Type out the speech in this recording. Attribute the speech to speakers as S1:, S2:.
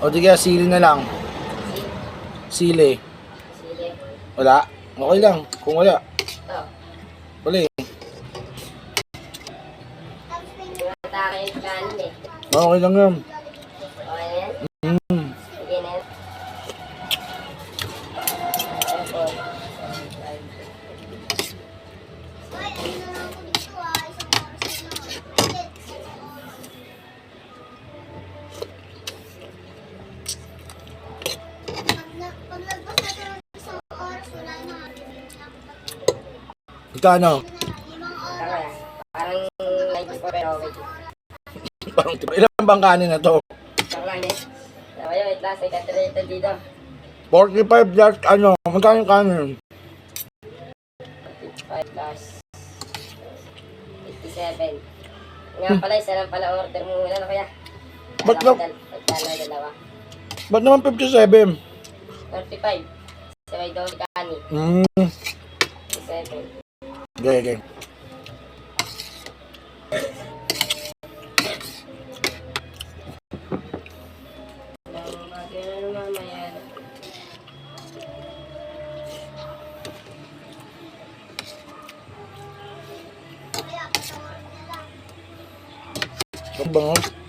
S1: O di kaya sili na lang. Sili.
S2: Sili.
S1: Wala? Okay lang. Kung wala.
S2: Ito.
S1: Wala eh.
S2: Matake yung kanin eh.
S1: Okay lang yan.
S2: Okay na yan?
S1: Mm.
S2: Sige na yan. Opo.
S1: Magkano?
S2: Tama. Parang 94 pero okay.
S1: Parang tipo. Ilan bang kanin na to?
S2: Tama lang eh. Tama yun, wait lang. Say katulad dito.
S1: 45 plus ano? Magkano yung kanin?
S2: 55 plus 57. Nga pala, isa lang pala order mo muna, no kaya?
S1: Ba't lang?
S2: Pagkala dalawa.
S1: Ba't naman 57?
S2: 35. Sabay daw si Kani. 57.
S1: Okay, okay.
S2: Ano mamaya.
S1: Ang bango.